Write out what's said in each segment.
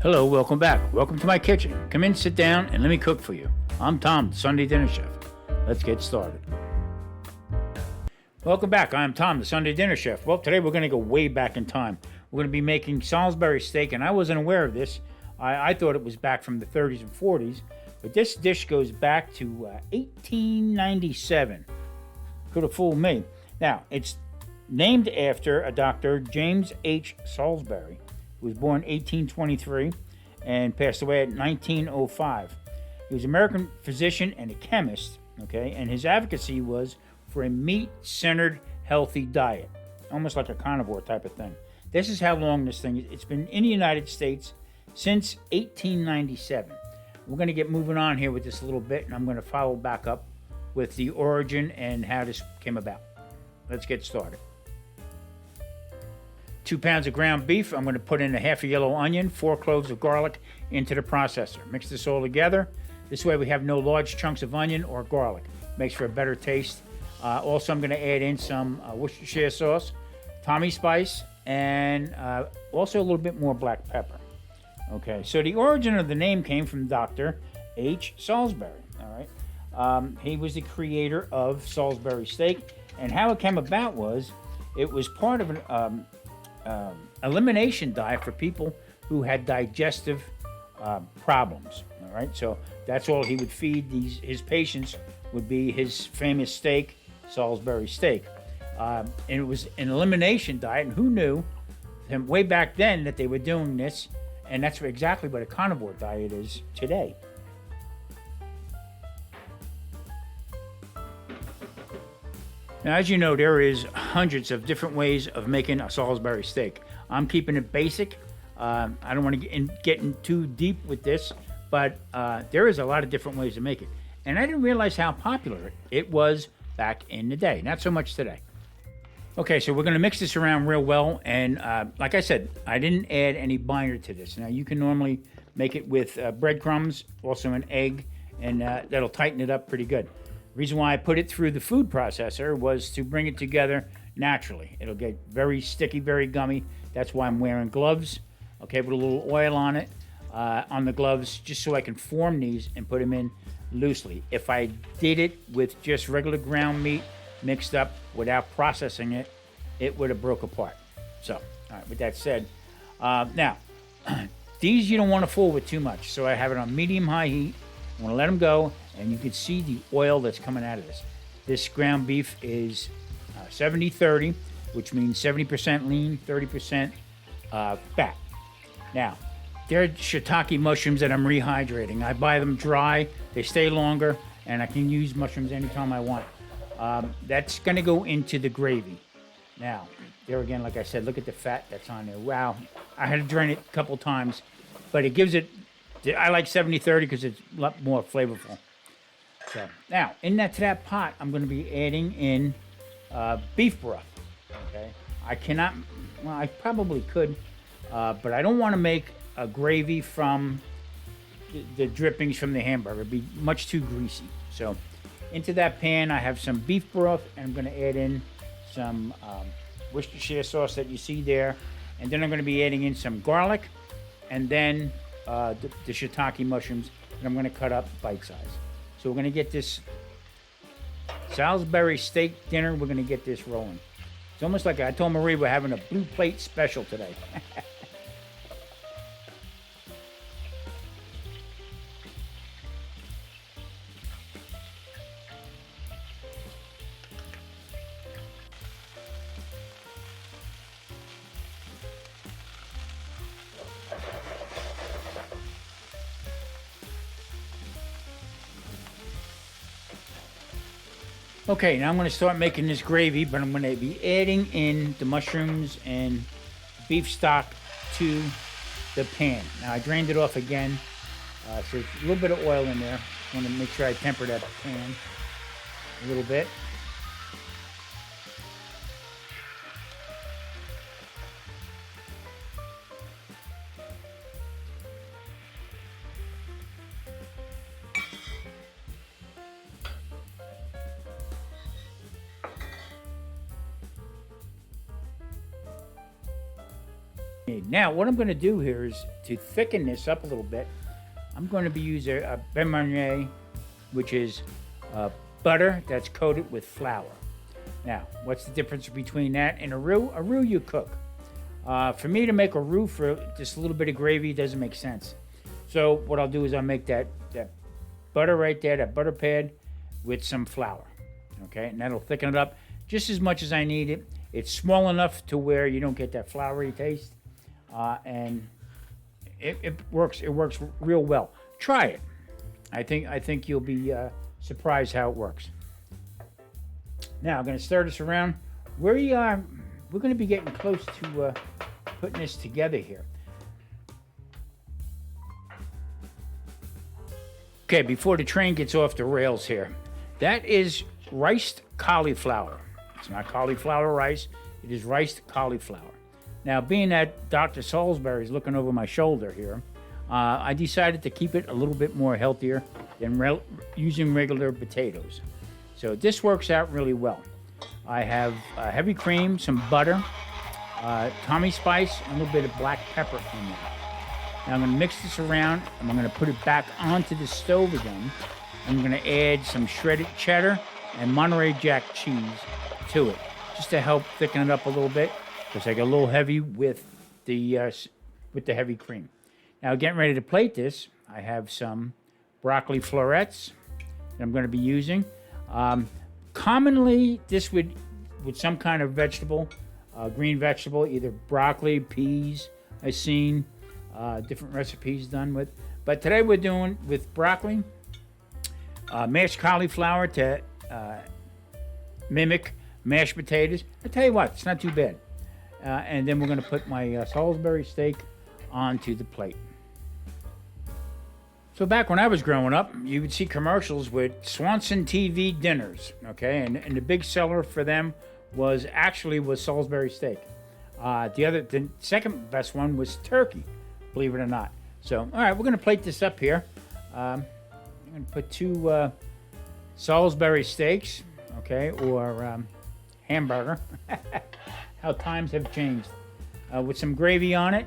Hello, welcome back. Welcome to my kitchen. Come in, sit down, and let me cook for you. I'm Tom, the Sunday Dinner Chef. Let's get started. Welcome back. I'm Tom, the Sunday Dinner Chef. Well, today we're going to go way back in time. We're going to be making Salisbury steak, and I wasn't aware of this. I thought it was back from the 30s and 40s, but this dish goes back to 1897. Could have fooled me. Now, it's named after a Dr. James H. Salisbury, who was born 1823 and passed away at 1905. He was an American physician and a chemist, okay, and his advocacy was for a meat-centered, healthy diet, almost like a carnivore type of thing. This is how long this thing is. It's been in the United States since 1897. We're going to get moving on here with this a little bit, and I'm going to follow back up with the origin and how this came about. Let's get started. 2 pounds of ground beef. I'm going to put in a half a yellow onion, 4 cloves of garlic into the processor. Mix this all together. This way we have no large chunks of onion or garlic. Makes for a better taste. Also, I'm going to add in some Worcestershire sauce, Tommy spice, and also a little bit more black pepper. Okay, so the origin of the name came from Dr. H. Salisbury. All right, he was the creator of Salisbury steak, and how it came about was it was part of an elimination diet for people who had digestive problems. All right, so that's all he would feed his patients would be his famous steak, Salisbury steak, and it was an elimination diet. And who knew, way back then, that they were doing this? And that's exactly what a carnivore diet is today. Now, as you know, there is hundreds of different ways of making a Salisbury steak. I'm keeping it basic. I don't want to get in too deep with this, but there is a lot of different ways to make it. And I didn't realize how popular it was back in the day. Not so much today. Okay, so we're going to mix this around real well. And like I said, I didn't add any binder to this. Now, you can normally make it with breadcrumbs, also an egg, and that'll tighten it up pretty good. Reason why I put it through the food processor was to bring it together naturally. It'll get very sticky, very gummy. That's why I'm wearing gloves, okay, with a little oil on it, on the gloves, just so I can form these and put them in loosely. If I did it with just regular ground meat mixed up without processing it, it would have broke apart. So, all right, with that said, now, these you don't want to fool with too much. So I have it on medium-high heat. I want to let them go, and you can see the oil that's coming out of this. This ground beef is 70-30, which means 70% lean, 30% fat. Now, they're shiitake mushrooms that I'm rehydrating. I buy them dry, they stay longer, and I can use mushrooms anytime I want. That's going to go into the gravy. Now, there again, like I said, look at the fat that's on there. Wow, I had to drain it a couple times, but it gives it, I like 70-30 because it's a lot more flavorful. So now, to that pot, I'm going to be adding in beef broth. Okay, I cannot. Well, I probably could, but I don't want to make a gravy from the drippings from the hamburger. It'd be much too greasy. So into that pan, I have some beef broth, and I'm going to add in some Worcestershire sauce that you see there, and then I'm going to be adding in some garlic, and then the shiitake mushrooms, and I'm going to cut up bite size. So we're going to get this Salisbury steak dinner. We're going to get this rolling. It's almost like I told Marie we're having a blue plate special today. Okay, now I'm going to start making this gravy, but I'm going to be adding in the mushrooms and beef stock to the pan. Now, I drained it off again, so there's a little bit of oil in there. I want to make sure I temper that pan a little bit. Now, what I'm going to do here is to thicken this up a little bit. I'm going to be using a beurre marnier, which is butter that's coated with flour. Now, what's the difference between that and a roux? A roux you cook. For me to make a roux for just a little bit of gravy doesn't make sense. So what I'll do is I'll make that butter right there, that butter pad, with some flour. Okay, and that'll thicken it up just as much as I need it. It's small enough to where you don't get that floury taste, and it works. It works real well. Try it. I think you'll be surprised how it works. Now I'm going to stir this around. We're going to be getting close to putting this together here. Okay, before the train gets off the rails here, that is riced cauliflower. It's not cauliflower rice. It is riced cauliflower. Now, being that Dr. Salisbury is looking over my shoulder here, I decided to keep it a little bit more healthier than using regular potatoes. So this works out really well. I have heavy cream, some butter, Tommy spice, and a little bit of black pepper in there. Now I'm going to mix this around, and I'm going to put it back onto the stove again. I'm going to add some shredded cheddar and Monterey Jack cheese to it, just to help thicken it up a little bit, because I got a little heavy with the heavy cream. Now, getting ready to plate this, I have some broccoli florets that I'm going to be using. Commonly, this with some kind of vegetable, green vegetable, either broccoli, peas. I've seen different recipes done with, but today we're doing with broccoli, mashed cauliflower to mimic mashed potatoes. I tell you what, it's not too bad. And then we're going to put my Salisbury steak onto the plate. So back when I was growing up, you would see commercials with Swanson TV dinners, okay? And the big seller for them was Salisbury steak. The second best one was turkey, believe it or not. So, all right, we're going to plate this up here. I'm going to put 2 Salisbury steaks, okay, or hamburger. How times have changed. With some gravy on it.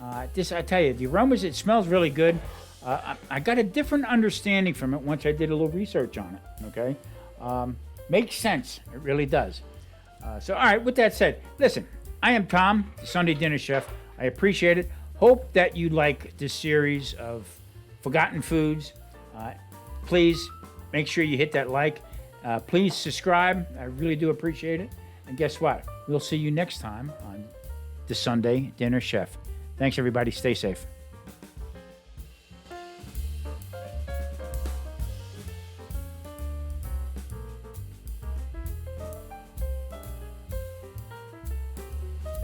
I tell you, the aromas, it smells really good. I got a different understanding from it once I did a little research on it, okay? Makes sense. It really does. So, all right, with that said, listen, I am Tom, the Sunday Dinner Chef. I appreciate it. Hope that you like this series of forgotten foods. Please make sure you hit that like. Please subscribe. I really do appreciate it. And guess what? We'll see you next time on the Sunday Dinner Chef. Thanks, everybody. Stay safe.